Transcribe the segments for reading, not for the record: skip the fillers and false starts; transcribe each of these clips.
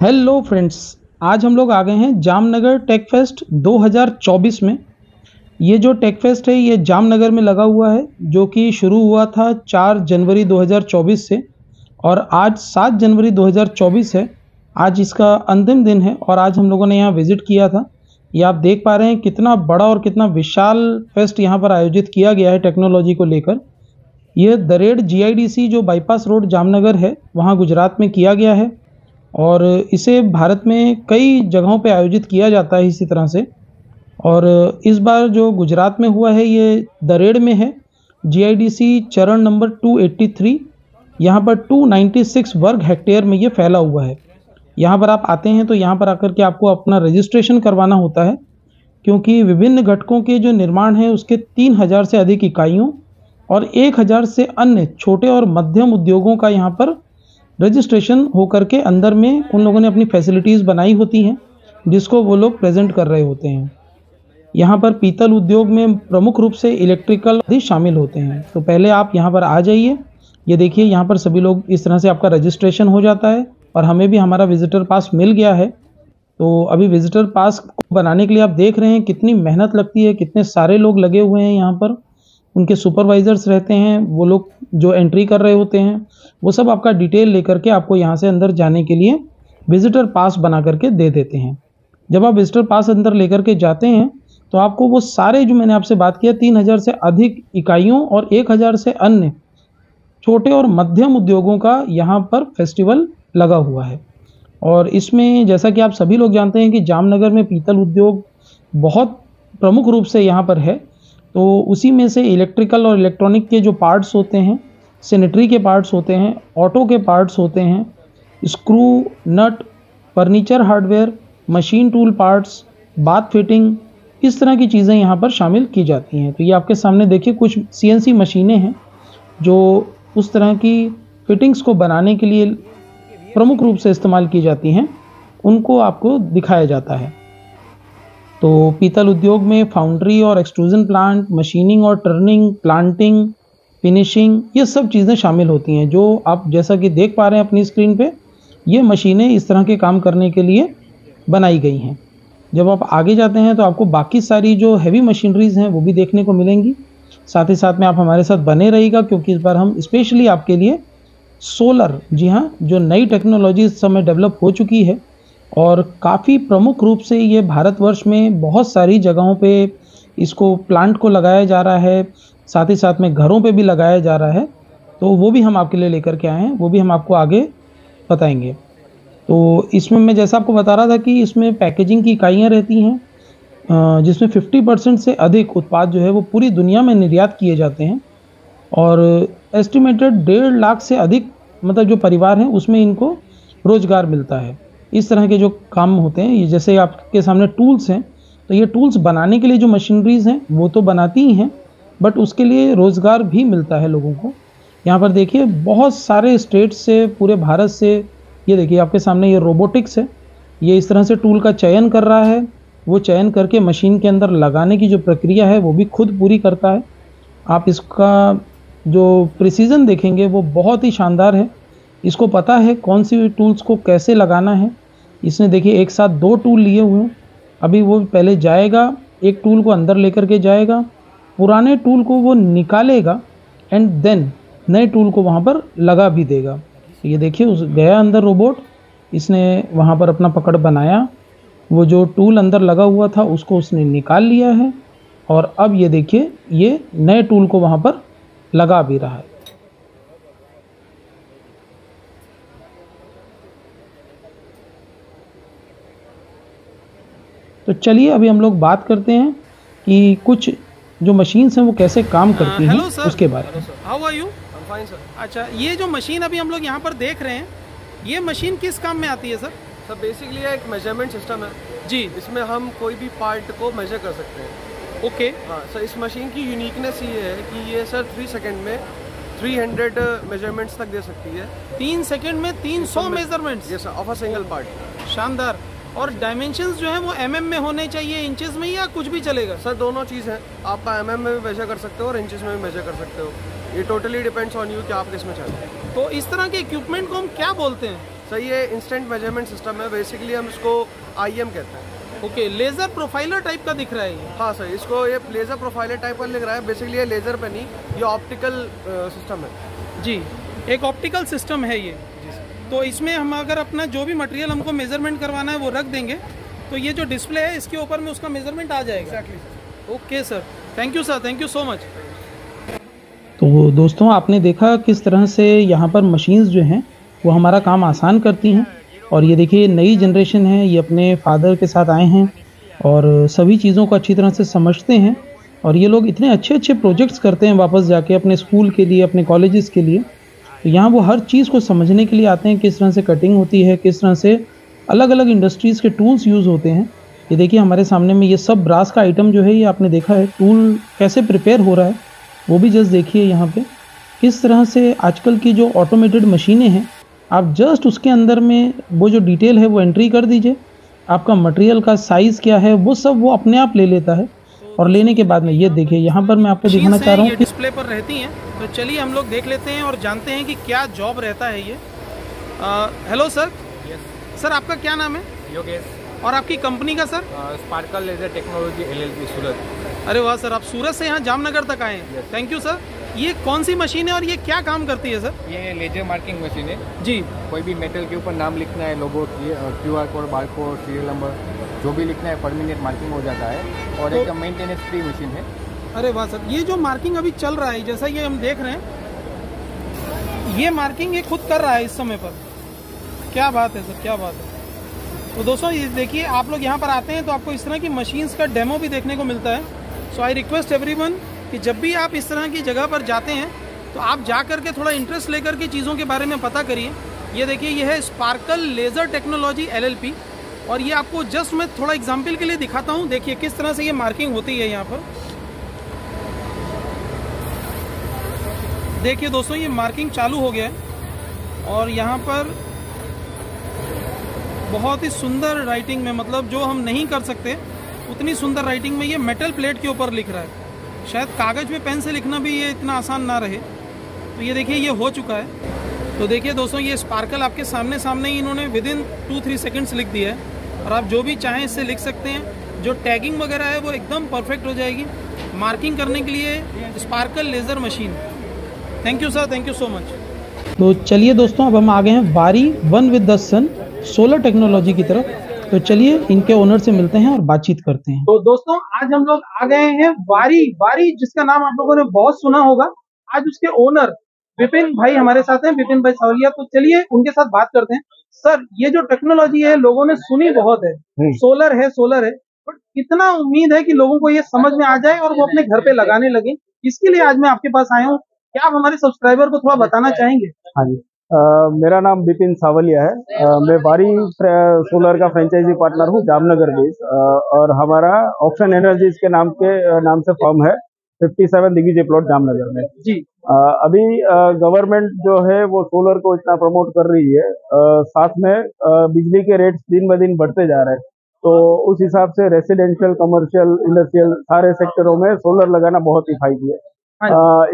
Hello friends. आज हम लोग आ गए हैं जामनगर टेक फेस्ट 2024 में। ये जो टेक फेस्ट है ये जामनगर में लगा हुआ है, जो कि शुरू हुआ था 4 जनवरी 2024 से और आज 7 जनवरी 2024 है। आज इसका अंतिम दिन है और आज हम लोगों ने यहाँ विज़िट किया था। ये आप देख पा रहे हैं कितना बड़ा और कितना विशाल फेस्ट यहाँ पर आयोजित किया गया है टेक्नोलॉजी को लेकर। ये दरेड़ जीआईडीसी जो बाईपास रोड जामनगर है वहाँ गुजरात में किया गया है और इसे भारत में कई जगहों पे आयोजित किया जाता है इसी तरह से। और इस बार जो गुजरात में हुआ है ये दरेड़ में है। जीआईडीसी चरण नंबर 283, यहाँ पर 296 वर्ग हेक्टेयर में ये फैला हुआ है। यहाँ पर आप आते हैं तो यहाँ पर आकर के आपको अपना रजिस्ट्रेशन करवाना होता है, क्योंकि विभिन्न घटकों के जो निर्माण है उसके 3000 से अधिक इकाइयों और 1000 से अन्य छोटे और मध्यम उद्योगों का यहाँ पर रजिस्ट्रेशन होकर के अंदर में उन लोगों ने अपनी फैसिलिटीज़ बनाई होती हैं, जिसको वो लोग प्रेजेंट कर रहे होते हैं। यहाँ पर पीतल उद्योग में प्रमुख रूप से इलेक्ट्रिकल भी शामिल होते हैं। तो पहले आप यहाँ पर आ जाइए। ये देखिए यहाँ पर सभी लोग इस तरह से आपका रजिस्ट्रेशन हो जाता है और हमें भी हमारा विजिटर पास मिल गया है। तो अभी विजिटर पास को बनाने के लिए आप देख रहे हैं कितनी मेहनत लगती है, कितने सारे लोग लगे हुए हैं यहाँ पर। उनके सुपरवाइजर्स रहते हैं, वो लोग जो एंट्री कर रहे होते हैं वो सब आपका डिटेल लेकर के आपको यहाँ से अंदर जाने के लिए विजिटर पास बना करके दे देते हैं। जब आप विजिटर पास अंदर लेकर के जाते हैं तो आपको वो सारे जो मैंने आपसे बात किया 3000 से अधिक इकाइयों और 1000 से अन्य छोटे और मध्यम उद्योगों का यहाँ पर फेस्टिवल लगा हुआ है। और इसमें जैसा कि आप सभी लोग जानते हैं कि जामनगर में पीतल उद्योग बहुत प्रमुख रूप से यहाँ पर है। तो उसी में से इलेक्ट्रिकल और इलेक्ट्रॉनिक के जो पार्ट्स होते हैं, सैनिटरी के पार्ट्स होते हैं, ऑटो के पार्ट्स होते हैं, screw nut, furniture hardware, machine tool parts, bath fitting, इस तरह की चीज़ें यहाँ पर शामिल की जाती हैं। तो ये आपके सामने देखिए कुछ सीएनसी मशीनें हैं जो उस तरह की फिटिंग्स को बनाने के लिए प्रमुख रूप से इस्तेमाल की जाती हैं, उनको आपको दिखाया जाता है। तो पीतल उद्योग में फाउंड्री और एक्सट्रूजन प्लांट, मशीनिंग और टर्निंग, प्लांटिंग, फिनिशिंग, ये सब चीज़ें शामिल होती हैं। जो आप जैसा कि देख पा रहे हैं अपनी स्क्रीन पे, ये मशीनें इस तरह के काम करने के लिए बनाई गई हैं। जब आप आगे जाते हैं तो आपको बाकी सारी जो हैवी मशीनरीज़ हैं वो भी देखने को मिलेंगी। साथ ही साथ में आप हमारे साथ बने रहिएगा, क्योंकि इस बार हम स्पेशली आपके लिए सोलर, जी हाँ, जो नई टेक्नोलॉजी इस समय डेवलप हो चुकी है और काफ़ी प्रमुख रूप से ये भारतवर्ष में बहुत सारी जगहों पे इसको प्लांट को लगाया जा रहा है, साथ ही साथ में घरों पे भी लगाया जा रहा है। तो वो भी हम आपके लिए लेकर के आए हैं, वो भी हम आपको आगे बताएंगे। तो इसमें मैं जैसा आपको बता रहा था कि इसमें पैकेजिंग की इकाइयाँ रहती हैं, जिसमें 50% से अधिक उत्पाद जो है वो पूरी दुनिया में निर्यात किए जाते हैं और एस्टिमेटेड 1.5 लाख से अधिक मतलब जो परिवार हैं उसमें इनको रोज़गार मिलता है। इस तरह के जो काम होते हैं, ये जैसे आपके सामने टूल्स हैं, तो ये टूल्स बनाने के लिए जो मशीनरीज़ हैं वो तो बनाती ही हैं, बट उसके लिए रोज़गार भी मिलता है लोगों को। यहाँ पर देखिए बहुत सारे स्टेट्स से, पूरे भारत से, ये देखिए आपके सामने ये रोबोटिक्स है। ये इस तरह से टूल का चयन कर रहा है, वो चयन करके मशीन के अंदर लगाने की जो प्रक्रिया है वो भी खुद पूरी करता है। आप इसका जो प्रिसीजन देखेंगे वो बहुत ही शानदार है। इसको पता है कौन सी टूल्स को कैसे लगाना है। इसने देखिए एक साथ 2 टूल लिए हुए हैं। अभी वो पहले जाएगा, एक टूल को अंदर लेकर के जाएगा, पुराने टूल को वो निकालेगा एंड देन नए टूल को वहाँ पर लगा भी देगा। ये देखिए उस गया अंदर रोबोट, इसने वहाँ पर अपना पकड़ बनाया, वो जो टूल अंदर लगा हुआ था उसको उसने निकाल लिया है और अब ये देखिए ये नए टूल को वहाँ पर लगा भी रहा है। तो चलिए अभी हम लोग बात करते हैं कि कुछ जो मशीन्स हैं वो कैसे काम करती हैं उसके बारे में। How are you? Fine sir. अच्छा, ये जो मशीन अभी हम लोग यहाँ पर देख रहे हैं, ये मशीन किस काम में आती है सर? सर बेसिकली एक मेजरमेंट सिस्टम है जी। इसमें हम कोई भी पार्ट को मेजर कर सकते हैं। ओके। हाँ सर, इस मशीन की यूनिकनेस ये है कि ये सर 3 सेकंड में 300 मेजरमेंट्स तक दे सकती है। 3 सेकंड में 300 measurements? Yes sir, of a single part. शानदार। और डायमेंशंस जो है वो एमएम में होने चाहिए, इंचेस में, या कुछ भी चलेगा? सर दोनों चीज़ है, आप एमएम में भी मेजर कर सकते हो और इंचेस में भी मेजर कर सकते हो। ये टोटली डिपेंड्स ऑन यू कि आप किस में चाहते हैं। तो इस तरह के इक्विपमेंट को हम क्या बोलते हैं? सर ये इंस्टेंट मेजरमेंट सिस्टम है, बेसिकली हम इसको IM कहते हैं। ओके, लेजर प्रोफाइलर टाइप का दिख रहा है ये। हाँ सर, इसको ये लेज़र प्रोफाइलर टाइप का लिख रहा है। बेसिकली ये लेज़र पे नहीं, ये ऑप्टिकल सिस्टम है जी, एक ऑप्टिकल सिस्टम है ये। तो इसमें हम अगर अपना जो भी मटेरियल हमको मेजरमेंट करवाना है वो रख देंगे, तो ये जो डिस्प्ले है इसके ऊपर में उसका मेजरमेंट आ जाएगा। Okay sir, thank you sir, thank you so much. तो दोस्तों, आपने देखा किस तरह से यहाँ पर मशीन्स जो हैं वो हमारा काम आसान करती हैं। और ये देखिए, नई जनरेशन है, ये अपने फादर के साथ आए हैं और सभी चीज़ों को अच्छी तरह से समझते हैं। और ये लोग इतने अच्छे अच्छे प्रोजेक्ट्स करते हैं वापस जाके अपने स्कूल के लिए, अपने कॉलेजेस के लिए। तो यहाँ वो हर चीज़ को समझने के लिए आते हैं, किस तरह से कटिंग होती है, किस तरह से अलग अलग इंडस्ट्रीज़ के टूल्स यूज़ होते हैं। ये देखिए हमारे सामने में ये सब ब्रास का आइटम जो है, ये आपने देखा है टूल कैसे प्रिपेयर हो रहा है, वो भी जस्ट देखिए यहाँ पे किस तरह से आजकल की जो ऑटोमेटेड मशीनें हैं, आप जस्ट उसके अंदर में वो जो डिटेल है वो एंट्री कर दीजिए, आपका मटेरियल का साइज़ क्या है वो सब वो अपने आप ले लेता है। और लेने के बाद में ये देखिए, यहाँ पर मैं आपको दिखाना चाह रहा हूँ कि डिस्प्ले पर रहती हैं। तो चलिए हम लोग देख लेते हैं और जानते हैं कि क्या जॉब रहता है ये। Hello sir. सर आपका क्या नाम है? योगेश। और आपकी कंपनी का sir? Sparkle laser technology LLP Surat. अरे वाह सर, आप सूरत से यहाँ जामनगर तक आए हैं। Thank you sir. ये कौन सी मशीन है और ये क्या काम करती है सर? ये लेजर मार्किंग मशीन है जी। कोई भी मेटल के ऊपर नाम लिखना है, लोगो, QR code, bar code, serial number, जो भी लिखना है परमानेंट मार्किंग हो जाता है। और एक मेंटेनेंस फ्री मशीन है। अरे वाह सर, ये जो मार्किंग अभी चल रहा है, जैसा ये हम देख रहे हैं, ये मार्किंग ये खुद कर रहा है इस समय पर। क्या बात है सर, क्या बात है। तो दोस्तों ये देखिए, आप लोग यहाँ पर आते हैं तो आपको इस तरह की मशीन्स का डेमो भी देखने को मिलता है। सो आई रिक्वेस्ट एवरीवन कि जब भी आप इस तरह की जगह पर जाते हैं तो आप जा करके थोड़ा इंटरेस्ट लेकर के चीज़ों के बारे में पता करिए। ये देखिए, ये है स्पार्कल लेज़र टेक्नोलॉजी LLP। और ये आपको जस्ट मैं थोड़ा एग्जाम्पल के लिए दिखाता हूँ। देखिए किस तरह से ये मार्किंग होती है यहाँ पर। देखिए दोस्तों, ये मार्किंग चालू हो गया है और यहाँ पर बहुत ही सुंदर राइटिंग में, मतलब जो हम नहीं कर सकते उतनी सुंदर राइटिंग में ये मेटल प्लेट के ऊपर लिख रहा है। शायद कागज़ में पेन से लिखना भी ये इतना आसान ना रहे। तो ये देखिए, ये हो चुका है। तो देखिए दोस्तों, ये स्पार्कल आपके सामने सामने ही इन्होंने विदिन 2-3 सेकंड्स लिख दिया है। और आप जो भी चाहें इससे लिख सकते हैं। जो टैगिंग वगैरह है वो एकदम परफेक्ट हो जाएगी। मार्किंग करने के लिए Sparkle laser machine. Thank you sir, thank you so much. तो चलिए दोस्तों, अब हम आ गए हैं Waaree one with the sun solar technology की तरफ। तो चलिए इनके ओनर से मिलते हैं और बातचीत करते हैं। तो दोस्तों, आज हम लोग आ गए हैं वारी, जिसका नाम आप लोगों ने बहुत सुना होगा। आज उसके ओनर विपिन भाई हमारे साथ हैं, विपिन भाई सावलिया। तो चलिए उनके साथ बात करते हैं। सर, ये जो टेक्नोलॉजी है लोगों ने सुनी बहुत है, सोलर है, बट कितना उम्मीद है कि लोगों को ये समझ में आ जाए और वो अपने घर पे लगाने लगे। इसके लिए आज मैं आपके पास आया हूँ। क्या आप हमारे सब्सक्राइबर को थोड़ा बताना चाहेंगे? हाँ जी, मेरा नाम विपिन सावलिया है। मैं वारी सोलर का फ्रेंचाइजी पार्टनर हूँ, जामनगर बेस। और हमारा ऑप्शन एनर्जीज के नाम से फर्म है 57 दिग्विजय प्लॉट जामनगर में जी। अभी गवर्नमेंट जो है वो सोलर को इतना प्रमोट कर रही है, साथ में बिजली के रेट्स दिन ब दिन बढ़ते जा रहे हैं। तो उस हिसाब से रेसिडेंशियल, कमर्शियल, इंडस्ट्रियल सारे सेक्टरों में सोलर लगाना बहुत किफायती है।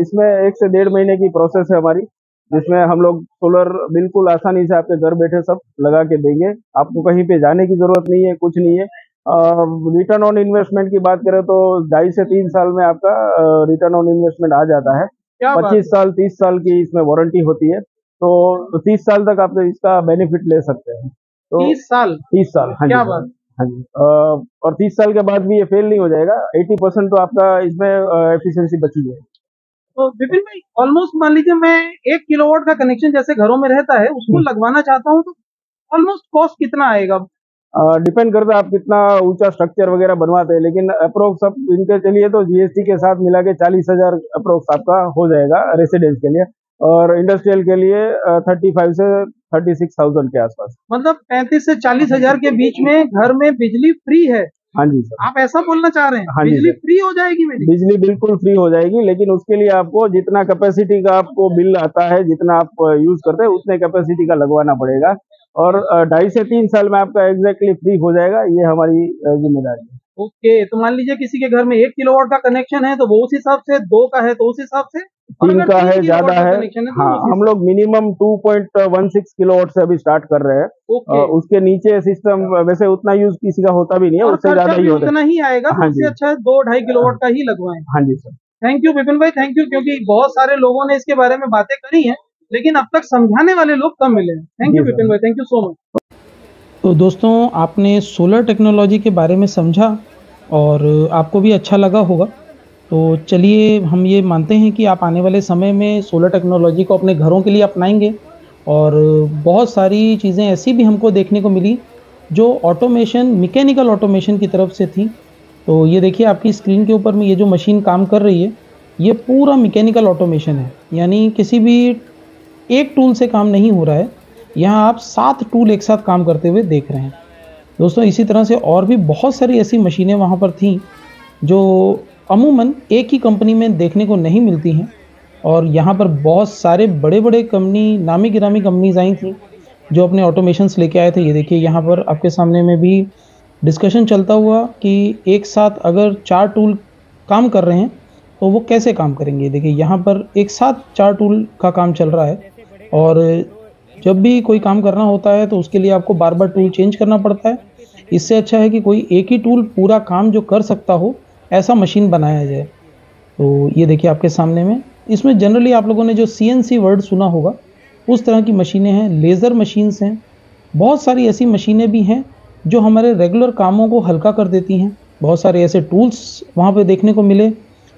इसमें 1 से 1.5 महीने की प्रोसेस है हमारी, जिसमें हम लोग सोलर बिल्कुल आसानी से आपके घर बैठे सब लगा के देंगे। आपको कहीं पे जाने की जरूरत नहीं है, कुछ नहीं है। रिटर्न ऑन इन्वेस्टमेंट की बात करें तो 2.5 से 3 साल में आपका रिटर्न ऑन इन्वेस्टमेंट आ जाता है। 25 साल 30 साल की इसमें वारंटी होती है। तो 30 साल तक आप इसका बेनिफिट ले सकते हैं। तो 30 साल? 30 साल, हाँ क्या जी, बात। हाँ जी। और 30 साल के बाद भी ये फेल नहीं हो जाएगा। 80% तो आपका इसमें एफिशिएंसी बची है। तो विपिन भाई, ऑलमोस्ट मान लीजिए मैं 1 किलोवाट का कनेक्शन जैसे घरों में रहता है उसको लगवाना चाहता हूँ, तो ऑलमोस्ट कॉस्ट कितना आएगा? डिपेंड करता है आप कितना ऊंचा स्ट्रक्चर वगैरह बनवाते हैं, लेकिन अप्रोक्स अब इनके चलिए तो GST के साथ मिला के 40,000 अप्रोक्स आपका हो जाएगा रेसिडेंस के लिए। और इंडस्ट्रियल के लिए 35 से 36,000 के आसपास। मतलब 35 से 40,000 के बीच में घर में बिजली फ्री है? हाँ जी सर। आप ऐसा बोलना चाह रहे हैं? हाँ जी बिजली सर, फ्री हो जाएगी मेरी? बिजली बिल्कुल फ्री हो जाएगी, लेकिन उसके लिए आपको जितना कैपेसिटी का आपको बिल आता है, जितना आप यूज करते हैं उतने कैपेसिटी का लगवाना पड़ेगा। और 2.5 से 3 साल में आपका एग्जैक्टली फ्री हो जाएगा, ये हमारी जिम्मेदारी है। ओके, तो मान लीजिए किसी के घर में 1 किलोवाट का कनेक्शन है तो वो उस हिसाब से, 2 का है तो उस हिसाब से, और तीन अगर का 3 है, किलोवाट ज्यादा का है। कनेक्शन है तो हाँ, उसी हम लोग मिनिमम 2.16 किलोवाट से अभी स्टार्ट कर रहे हैं। ओके। उसके नीचे सिस्टम वैसे उतना यूज किसी का होता भी नहीं है, और उससे खर्चा ज्यादा ही भी होता उतना ही आएगा, है। तो हाँ उससे जी, अच्छा है 2-2.5 किलोवाट का ही लगवाएं। हाँ जी सर। थैंक यू विपिन भाई, थैंक यू, क्योंकि बहुत सारे लोगों ने इसके बारे में बातें करी हैं, लेकिन अब तक समझाने वाले लोग कम मिले हैं। थैंक यू जी सर। विपिन भाई, थैंक यू सो मच। तो दोस्तों, आपने सोलर टेक्नोलॉजी के बारे में समझा और आपको भी अच्छा लगा होगा। तो चलिए, हम ये मानते हैं कि आप आने वाले समय में सोलर टेक्नोलॉजी को अपने घरों के लिए अपनाएंगे। और बहुत सारी चीज़ें ऐसी भी हमको देखने को मिली जो ऑटोमेशन, मैकेनिकल ऑटोमेशन की तरफ से थी। तो ये देखिए, आपकी स्क्रीन के ऊपर में ये जो मशीन काम कर रही है, ये पूरा मैकेनिकल ऑटोमेशन है। यानी किसी भी एक टूल से काम नहीं हो रहा है, यहाँ आप 7 टूल एक साथ काम करते हुए देख रहे हैं। दोस्तों, इसी तरह से और भी बहुत सारी ऐसी मशीनें वहाँ पर थीं जो अमूमन एक ही कंपनी में देखने को नहीं मिलती हैं। और यहाँ पर बहुत सारे बड़े बड़े कंपनी, नामी गिरामी कंपनीज आई थी जो अपने ऑटोमेशंस लेके आए थे। ये देखिए, यहाँ पर आपके सामने में भी डिस्कशन चलता हुआ कि एक साथ अगर 4 टूल काम कर रहे हैं तो वो कैसे काम करेंगे। देखिए, यहाँ पर एक साथ 4 टूल का काम चल रहा है। और जब भी कोई काम करना होता है तो उसके लिए आपको बार बार टूल चेंज करना पड़ता है। इससे अच्छा है कि कोई एक ही टूल पूरा काम जो कर सकता हो, ऐसा मशीन बनाया जाए। तो ये देखिए आपके सामने में, इसमें जनरली आप लोगों ने जो CNC वर्ड सुना होगा, उस तरह की मशीनें हैं। लेज़र मशीन्स हैं, बहुत सारी ऐसी मशीनें भी हैं जो हमारे रेगुलर कामों को हल्का कर देती हैं। बहुत सारे ऐसे टूल्स वहाँ पे देखने को मिले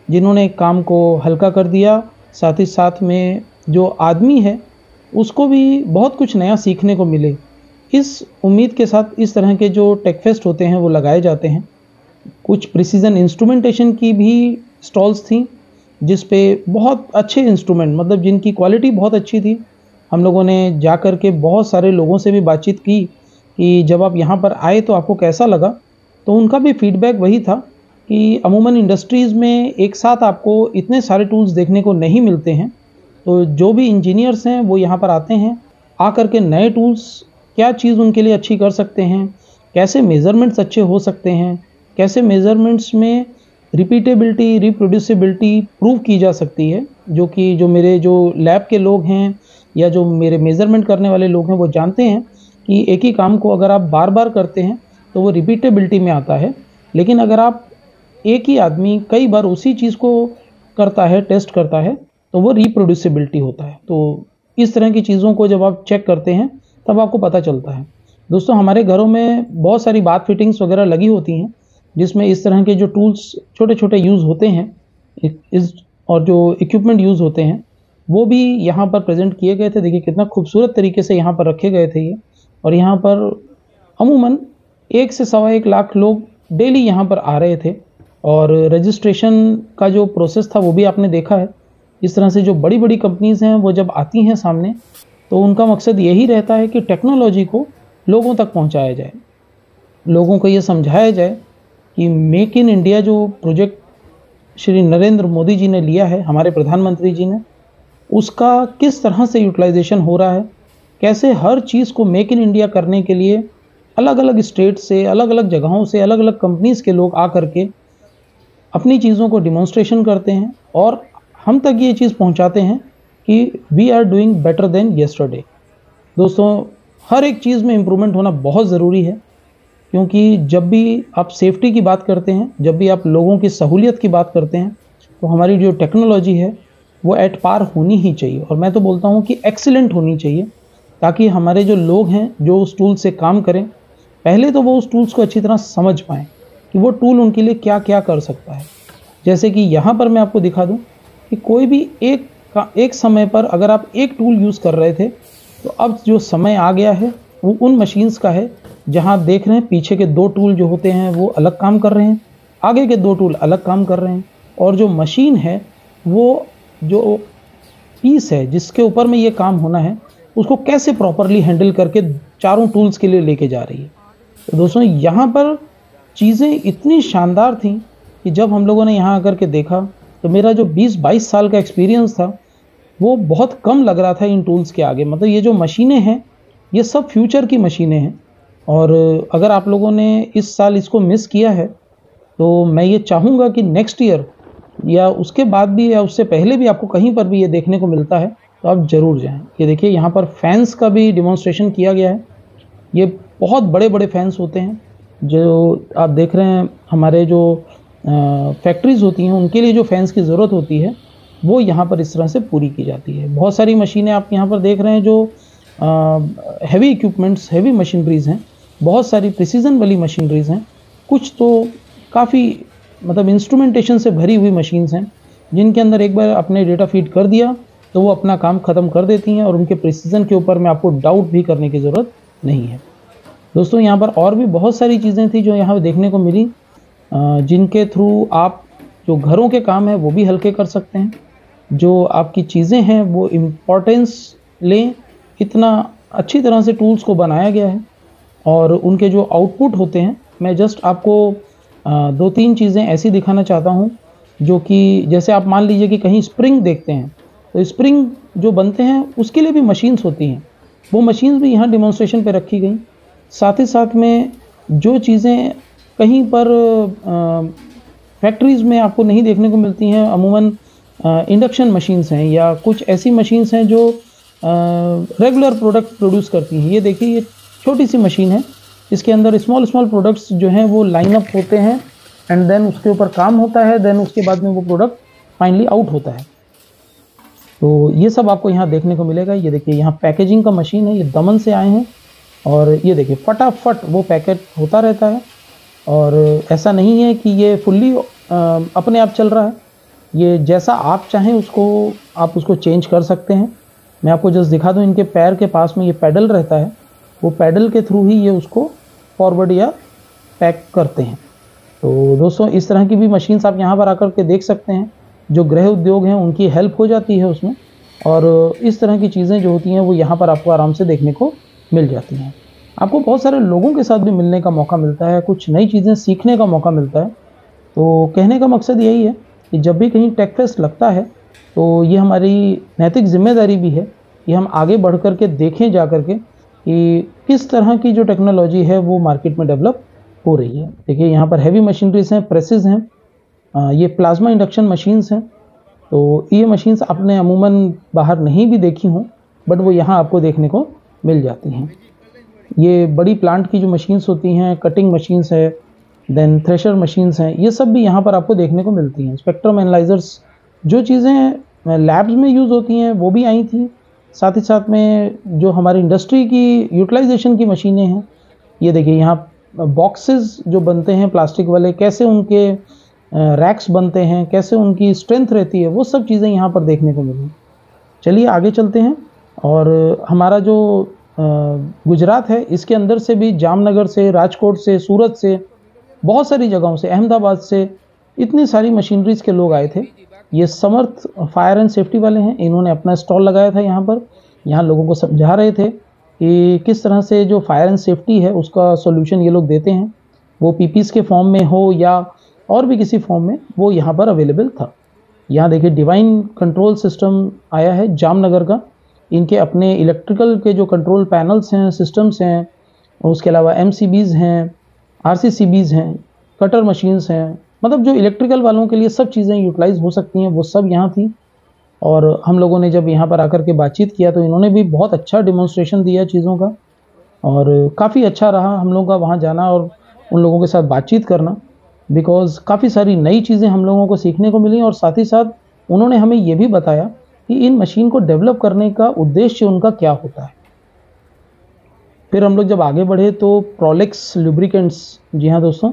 जिन्होंने काम को हल्का कर दिया। साथ ही साथ में जो आदमी है उसको भी बहुत कुछ नया सीखने को मिले। इस उम्मीद के साथ इस तरह के जो टेक फेस्ट होते हैं वो लगाए जाते हैं। कुछ प्रिसीजन इंस्ट्रूमेंटेशन की भी स्टॉल्स थी, जिस पे बहुत अच्छे इंस्ट्रूमेंट, मतलब जिनकी क्वालिटी बहुत अच्छी थी। हम लोगों ने जा कर के बहुत सारे लोगों से भी बातचीत की कि जब आप यहाँ पर आए तो आपको कैसा लगा। तो उनका भी फीडबैक वही था कि अमूमन इंडस्ट्रीज़ में एक साथ आपको इतने सारे टूल्स देखने को नहीं मिलते हैं। तो जो भी इंजीनियर्स हैं वो यहाँ पर आते हैं, आकर के नए टूल्स क्या चीज़ उनके लिए अच्छी कर सकते हैं, कैसे मेज़रमेंट्स अच्छे हो सकते हैं, कैसे मेज़रमेंट्स में रिपीटेबिलिटी, रिप्रोड्यूसिबिलिटी प्रूव की जा सकती है। जो मेरे जो लैब के लोग हैं या जो मेरे मेज़रमेंट करने वाले लोग हैं वो जानते हैं कि एक ही काम को अगर आप बार बार करते हैं तो वो रिपीटेबिलिटी में आता है। लेकिन अगर आप एक ही आदमी कई बार उसी चीज़ को करता है, टेस्ट करता है, तो वो रिप्रोड्यूसिबिलिटी होता है। तो इस तरह की चीज़ों को जब आप चेक करते हैं तब आपको पता चलता है। दोस्तों, हमारे घरों में बहुत सारी बाथ फिटिंग्स वगैरह लगी होती हैं जिसमें इस तरह के जो टूल्स छोटे छोटे यूज़ होते हैं और जो इक्विपमेंट यूज़ होते हैं वो भी यहाँ पर प्रेजेंट किए गए थे। देखिए कितना खूबसूरत तरीके से यहाँ पर रखे गए थे ये। और यहाँ पर अमूमन 1 से 1.25 लाख लोग डेली यहाँ पर आ रहे थे। और रजिस्ट्रेशन का जो प्रोसेस था वो भी आपने देखा है। इस तरह से जो बड़ी बड़ी कंपनीज़ हैं वो जब आती हैं सामने, तो उनका मकसद यही रहता है कि टेक्नोलॉजी को लोगों तक पहुंचाया जाए, लोगों को ये समझाया जाए कि मेक इन इंडिया जो प्रोजेक्ट श्री नरेंद्र मोदी जी ने लिया है, हमारे प्रधानमंत्री जी ने, उसका किस तरह से यूटिलाइजेशन हो रहा है, कैसे हर चीज़ को मेक इन इंडिया करने के लिए अलग अलग स्टेट से, अलग अलग जगहों से, अलग अलग कंपनीज़ के लोग आकर के अपनी चीज़ों को डिमॉन्स्ट्रेशन करते हैं और हम तक ये चीज़ पहुंचाते हैं कि we are doing better than yesterday. दोस्तों, हर एक चीज़ में इम्प्रूवमेंट होना बहुत ज़रूरी है, क्योंकि जब भी आप सेफ्टी की बात करते हैं, जब भी आप लोगों की सहूलियत की बात करते हैं, तो हमारी जो टेक्नोलॉजी है वो एट पार होनी ही चाहिए। और मैं तो बोलता हूँ कि एक्सीलेंट होनी चाहिए, ताकि हमारे जो लोग हैं जो उस टूल से काम करें, पहले तो वो उस टूल्स को अच्छी तरह समझ पाएँ कि वो टूल उनके लिए क्या क्या कर सकता है। जैसे कि यहाँ पर मैं आपको दिखा दूँ कि कोई भी एक समय पर अगर आप एक टूल यूज़ कर रहे थे, तो अब जो समय आ गया है वो उन मशीन्स का है जहाँ आप देख रहे हैं पीछे के 2 टूल जो होते हैं वो अलग काम कर रहे हैं, आगे के 2 टूल अलग काम कर रहे हैं। और जो मशीन है वो जो पीस है जिसके ऊपर में ये काम होना है, उसको कैसे प्रॉपरली हैंडल करके चारों टूल्स के लिए लेके जा रही है। तो दोस्तों, यहाँ पर चीज़ें इतनी शानदार थी कि जब हम लोगों ने यहाँ आकर के देखा तो मेरा जो 20-22 साल का एक्सपीरियंस था वो बहुत कम लग रहा था इन टूल्स के आगे। मतलब ये जो मशीनें हैं ये सब फ्यूचर की मशीनें हैं। और अगर आप लोगों ने इस साल इसको मिस किया है तो मैं ये चाहूँगा कि नेक्स्ट ईयर या उसके बाद भी या उससे पहले भी आपको कहीं पर भी ये देखने को मिलता है तो आप ज़रूर जाएं। ये देखिए यहाँ पर फैंस का भी डिमॉन्स्ट्रेशन किया गया है। ये बहुत बड़े बड़े फैंस होते हैं जो आप देख रहे हैं। हमारे जो फैक्ट्रीज़ होती हैं उनके लिए जो फैंस की ज़रूरत होती है वो यहाँ पर इस तरह से पूरी की जाती है। बहुत सारी मशीनें आप यहाँ पर देख रहे हैं जो हैवी इक्विपमेंट्स, हैवी मशीनरीज़ हैं, बहुत सारी प्रिसीजन वाली मशीनरीज़ हैं। कुछ तो काफ़ी मतलब इंस्ट्रूमेंटेशन से भरी हुई मशीन्स हैं जिनके अंदर एक बार आपने डेटा फीड कर दिया तो वो अपना काम ख़त्म कर देती हैं और उनके प्रिसीजन के ऊपर में आपको डाउट भी करने की ज़रूरत नहीं है। दोस्तों यहाँ पर और भी बहुत सारी चीज़ें थी जो यहाँ देखने को मिली, जिनके थ्रू आप जो घरों के काम है वो भी हल्के कर सकते हैं। जो आपकी चीज़ें हैं वो इम्पोर्टेंस लें, इतना अच्छी तरह से टूल्स को बनाया गया है। और उनके जो आउटपुट होते हैं, मैं जस्ट आपको 2-3 चीज़ें ऐसी दिखाना चाहता हूँ जो कि जैसे आप मान लीजिए कि कहीं स्प्रिंग देखते हैं तो स्प्रिंग जो बनते हैं उसके लिए भी मशीन्स होती हैं, वो मशीन्स भी यहाँ डिमॉन्स्ट्रेशन पे रखी गई। साथ ही साथ में जो चीज़ें कहीं पर फैक्ट्रीज़ में आपको नहीं देखने को मिलती हैं, अमूमन इंडक्शन मशीन्स हैं या कुछ ऐसी मशीन्स हैं जो रेगुलर प्रोडक्ट प्रोड्यूस करती हैं। ये देखिए, ये छोटी सी मशीन है, इसके अंदर स्मॉल प्रोडक्ट्स जो हैं वो लाइन अप होते हैं एंड देन उसके ऊपर काम होता है, देन उसके बाद में वो प्रोडक्ट फाइनली आउट होता है। तो ये सब आपको यहाँ देखने को मिलेगा। ये देखिए यहाँ पैकेजिंग का मशीन है, ये दमन से आए हैं और ये देखिए फटाफट वो पैकेट होता रहता है और ऐसा नहीं है कि ये फुल्ली अपने आप चल रहा है। ये जैसा आप चाहें उसको आप उसको चेंज कर सकते हैं। मैं आपको जस्ट दिखा दूं, इनके पैर के पास में ये पैडल रहता है, वो पैडल के थ्रू ही ये उसको फॉरवर्ड या पैक करते हैं। तो दोस्तों इस तरह की भी मशीन्स आप यहाँ पर आकर के देख सकते हैं। जो गृह उद्योग हैं उनकी हेल्प हो जाती है उसमें, और इस तरह की चीज़ें जो होती हैं वो यहाँ पर आपको आराम से देखने को मिल जाती हैं। आपको बहुत सारे लोगों के साथ भी मिलने का मौका मिलता है, कुछ नई चीज़ें सीखने का मौका मिलता है। तो कहने का मकसद यही है कि जब भी कहीं टेक फेस्ट लगता है तो ये हमारी नैतिक जिम्मेदारी भी है कि हम आगे बढ़ कर के देखें जा कर के कि किस तरह की जो टेक्नोलॉजी है वो मार्केट में डेवलप हो रही है। देखिए यहाँ पर हैवी मशीनरीज हैं, प्रेसेस हैं, ये प्लाज्मा इंडक्शन मशीन्स हैं। तो ये मशीन्स आपने अमूमन बाहर नहीं भी देखी हों, बट वो यहाँ आपको देखने को मिल जाती हैं। ये बड़ी प्लांट की जो मशीन्स होती हैं, कटिंग मशीन्स है, देन थ्रेशर मशीन्स हैं, ये सब भी यहाँ पर आपको देखने को मिलती हैं। स्पेक्ट्रम एनालाइजर्स, जो चीज़ें लैब्स में यूज़ होती हैं वो भी आई थी। साथ ही साथ में जो हमारी इंडस्ट्री की यूटिलाइजेशन की मशीनें हैं, ये देखिए यहाँ बॉक्सेस जो बनते हैं प्लास्टिक वाले, कैसे उनके रैक्स बनते हैं, कैसे उनकी स्ट्रेंथ रहती है, वो सब चीज़ें यहाँ पर देखने को मिली। चलिए आगे चलते हैं। और हमारा जो गुजरात है, इसके अंदर से भी जामनगर से, राजकोट से, सूरत से, बहुत सारी जगहों से, अहमदाबाद से इतनी सारी मशीनरीज के लोग आए थे। ये समर्थ फायर एंड सेफ्टी वाले हैं, इन्होंने अपना स्टॉल लगाया था यहाँ पर। यहाँ लोगों को समझा रहे थे कि किस तरह से जो फायर एंड सेफ्टी है उसका सॉल्यूशन ये लोग देते हैं, वो पीपीस के फॉर्म में हो या और भी किसी फॉर्म में, वो यहाँ पर अवेलेबल था। यहाँ देखिए डिवाइन कंट्रोल सिस्टम आया है जामनगर का। इनके अपने इलेक्ट्रिकल के जो कंट्रोल पैनल्स हैं, सिस्टम्स हैं, उसके अलावा MCBs हैं, RCCBs हैं, कटर मशीन्स हैं, मतलब जो इलेक्ट्रिकल वालों के लिए सब चीज़ें यूटिलाइज हो सकती हैं वो सब यहाँ थी। और हम लोगों ने जब यहाँ पर आकर के बातचीत किया तो इन्होंने भी बहुत अच्छा डिमॉन्स्ट्रेशन दिया चीज़ों का, और काफ़ी अच्छा रहा हम लोगों का वहाँ जाना और उन लोगों के साथ बातचीत करना, बिकॉज़ काफ़ी सारी नई चीज़ें हम लोगों को सीखने को मिली। और साथ ही साथ उन्होंने हमें ये भी बताया कि इन मशीन को डेवलप करने का उद्देश्य उनका क्या होता है। फिर हम लोग जब आगे बढ़े तो प्रोलेक्स लुब्रिकेंट्स, जी हाँ दोस्तों,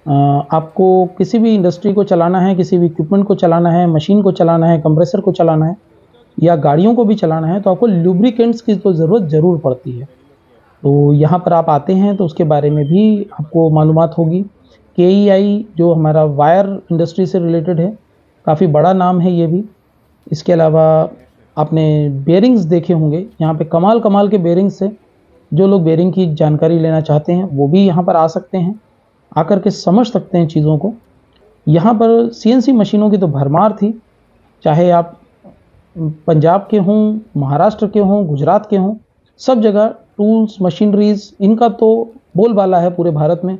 आपको किसी भी इंडस्ट्री को चलाना है, किसी भी इक्विपमेंट को चलाना है, मशीन को चलाना है, कंप्रेसर को चलाना है या गाड़ियों को भी चलाना है, तो आपको लुब्रिकेंट्स की तो ज़रूरत ज़रूर पड़ती है। तो यहाँ पर आप आते हैं तो उसके बारे में भी आपको मालूमात होगी। KEI जो हमारा वायर इंडस्ट्री से रिलेटेड है, काफ़ी बड़ा नाम है ये भी। इसके अलावा आपने बेरिंग्स देखे होंगे, यहाँ पे कमाल के बेरिंग्स है। जो लोग बेरिंग की जानकारी लेना चाहते हैं वो भी यहाँ पर आ सकते हैं, आकर के समझ सकते हैं चीज़ों को। यहाँ पर CNC मशीनों की तो भरमार थी, चाहे आप पंजाब के हों, महाराष्ट्र के हों, गुजरात के हों, सब जगह टूल्स, मशीनरीज, इनका तो बोलबाला है पूरे भारत में।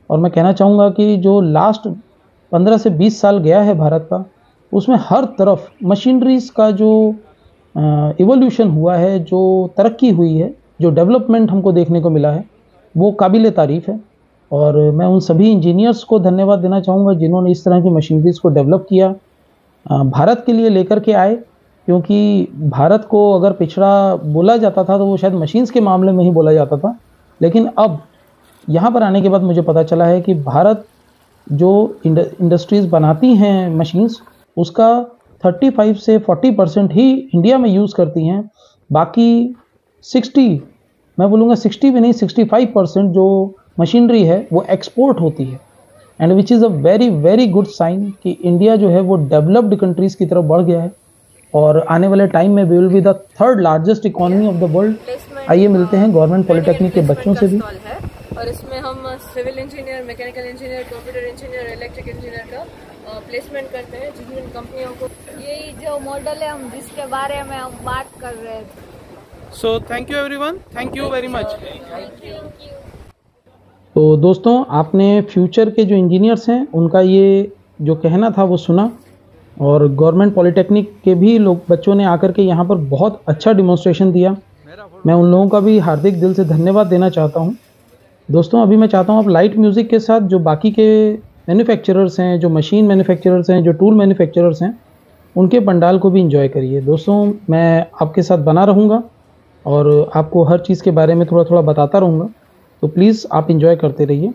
और मैं कहना चाहूँगा कि जो लास्ट 15 से 20 साल गया है भारत का, उसमें हर तरफ मशीनरीज का जो इवोल्यूशन हुआ है, जो तरक्की हुई है, जो डेवलपमेंट हमको देखने को मिला है, वो काबिल तारीफ़ है। और मैं उन सभी इंजीनियर्स को धन्यवाद देना चाहूँगा जिन्होंने इस तरह की मशीनरीज को डेवलप किया, भारत के लिए लेकर के आए। क्योंकि भारत को अगर पिछड़ा बोला जाता था तो वो शायद मशीन्स के मामले में ही बोला जाता था, लेकिन अब यहाँ पर आने के बाद मुझे पता चला है कि भारत जो इंडस्ट्रीज़ बनाती हैं मशीन्स, उसका 35 से 40% ही इंडिया में यूज़ करती हैं। बाकी 60, मैं बोलूँगा 60 भी नहीं, 65% जो मशीनरी है वो एक्सपोर्ट होती है। And which is a very very good sign कि इंडिया जो है वो डेवलप्ड कंट्रीज़ की तरफ बढ़ गया है और आने वाले टाइम में we will be the third largest economy of the world. आइए मिलते हैं गवर्नमेंट पॉलिटेक्निक के बच्चों से भी। और इसमें हम civil engineer, mechanical engineer, computer engineer, electric engineer का प्लेसमेंट करते हैं जिन कंपनियों को। यही जो मॉडल है हम जिसके बारे में हम बात कर रहे थे। So thank you everyone, thank you very much. तो दोस्तों, आपने फ्यूचर के जो इंजीनियर्स हैं उनका ये जो कहना था वो सुना, और गवर्नमेंट पॉलिटेक्निक के भी लोग बच्चों ने आकर के यहाँ पर बहुत अच्छा डिमॉन्स्ट्रेशन दिया। मैं उन लोगों का भी हार्दिक दिल से धन्यवाद देना चाहता हूँ। दोस्तों, अभी मैं चाहता हूँ आप लाइट म्यूज़िक के साथ जो बाकी के मैन्युफैक्चरर्स हैं, जो मशीन मैन्युफैक्चरर्स हैं, जो टूल मैन्युफैक्चरर्स हैं, उनके पंडाल को भी इंजॉय करिए। दोस्तों, मैं आपके साथ बना रहूँगा और आपको हर चीज़ के बारे में थोड़ा थोड़ा बताता रहूँगा, तो प्लीज़ आप इंजॉय करते रहिए।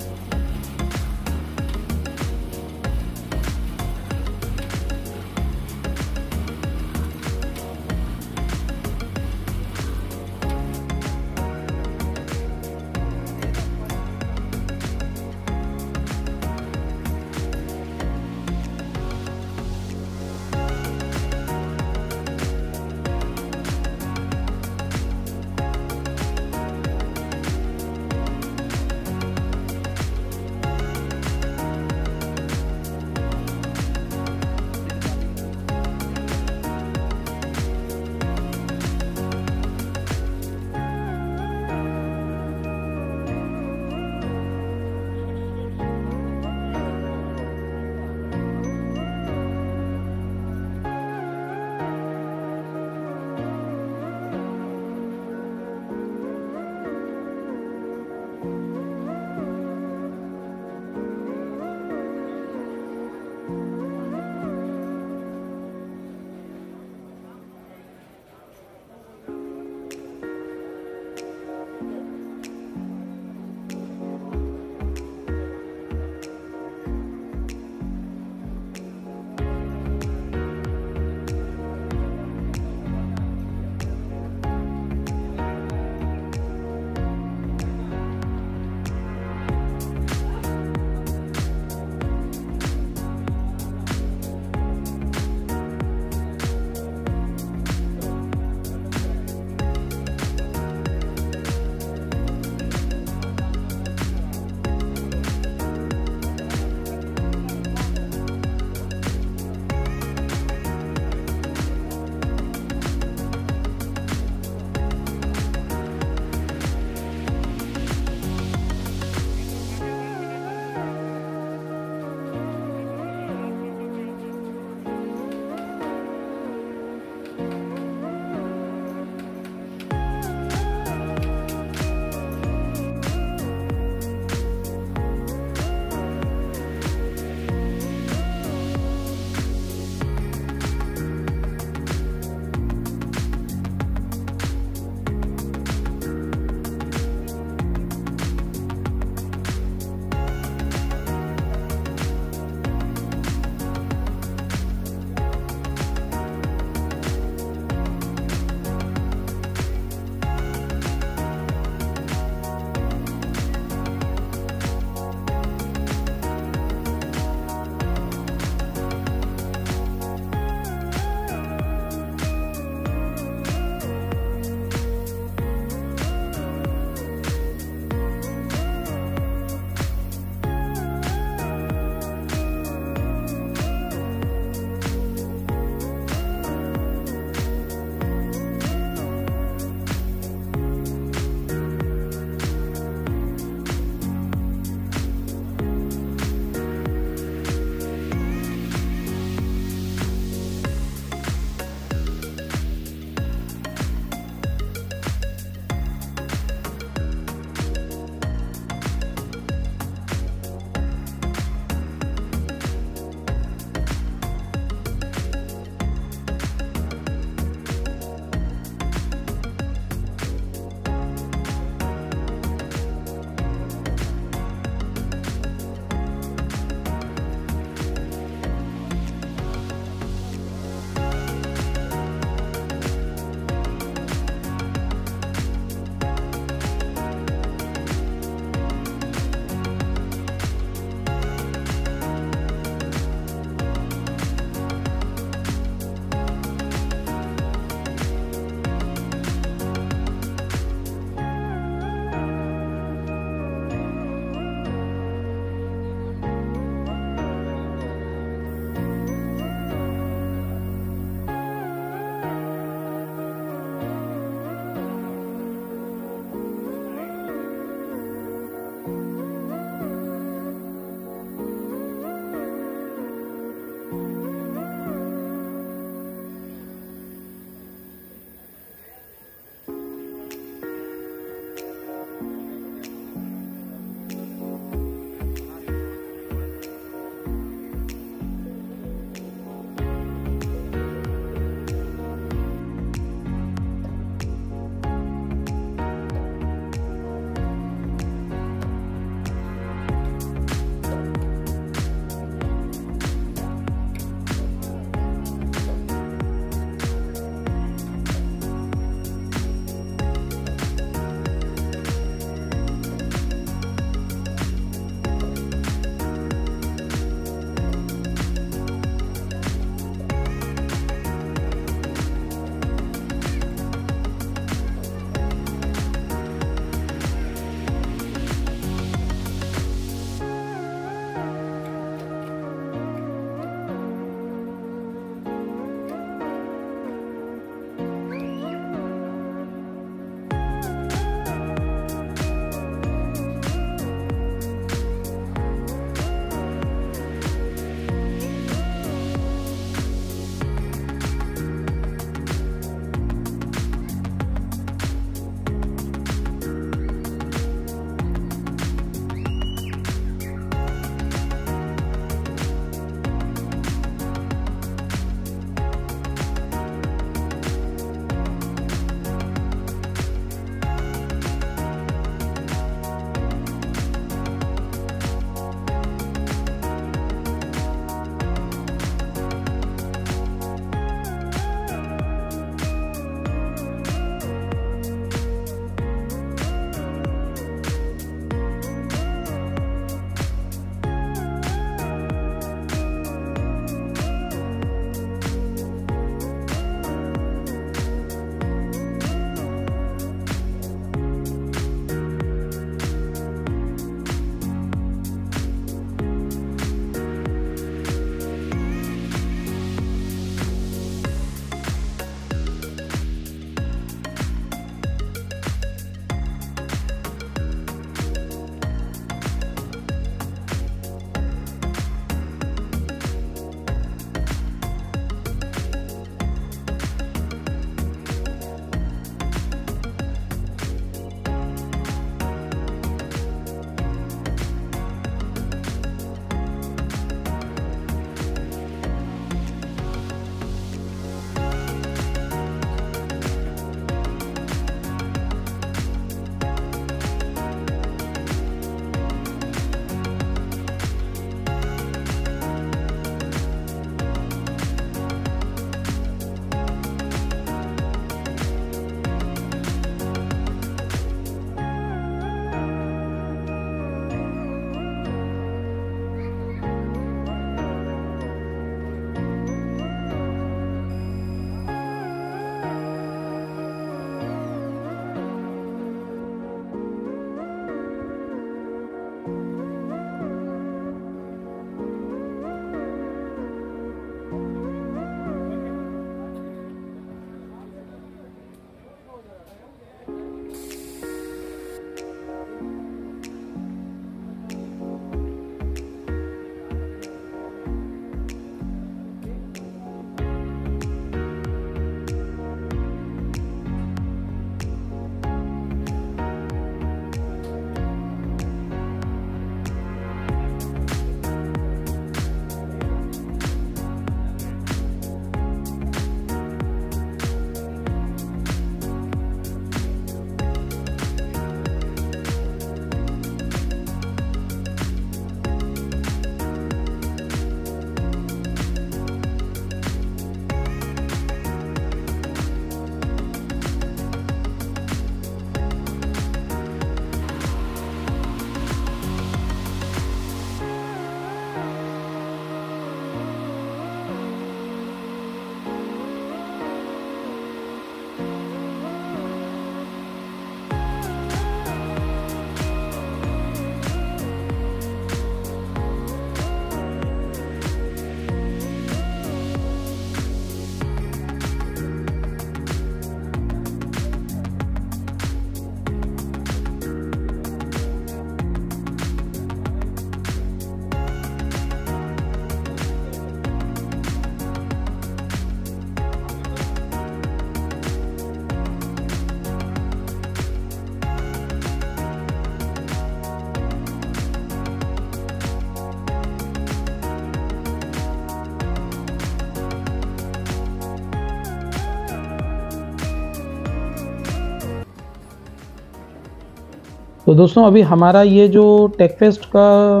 तो दोस्तों अभी हमारा ये जो टेक फेस्ट का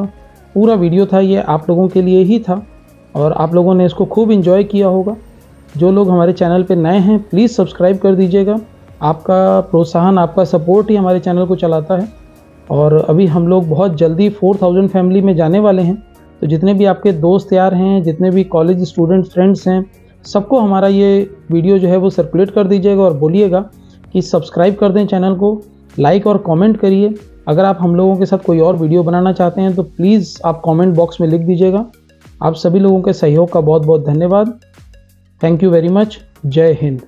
पूरा वीडियो था ये आप लोगों के लिए ही था और आप लोगों ने इसको खूब इन्जॉय किया होगा। जो लोग हमारे चैनल पे नए हैं प्लीज़ सब्सक्राइब कर दीजिएगा। आपका प्रोत्साहन, आपका सपोर्ट ही हमारे चैनल को चलाता है। और अभी हम लोग बहुत जल्दी 4000 फैमिली में जाने वाले हैं। तो जितने भी आपके दोस्त यार हैं, जितने भी कॉलेज स्टूडेंट्स फ्रेंड्स हैं, सबको हमारा ये वीडियो जो है वो सर्कुलेट कर दीजिएगा और बोलिएगा कि सब्सक्राइब कर दें चैनल को, लाइक और कमेंट करिए। अगर आप हम लोगों के साथ कोई और वीडियो बनाना चाहते हैं तो प्लीज़ आप कमेंट बॉक्स में लिख दीजिएगा। आप सभी लोगों के सहयोग का बहुत बहुत धन्यवाद। Thank you very much. जय हिंद।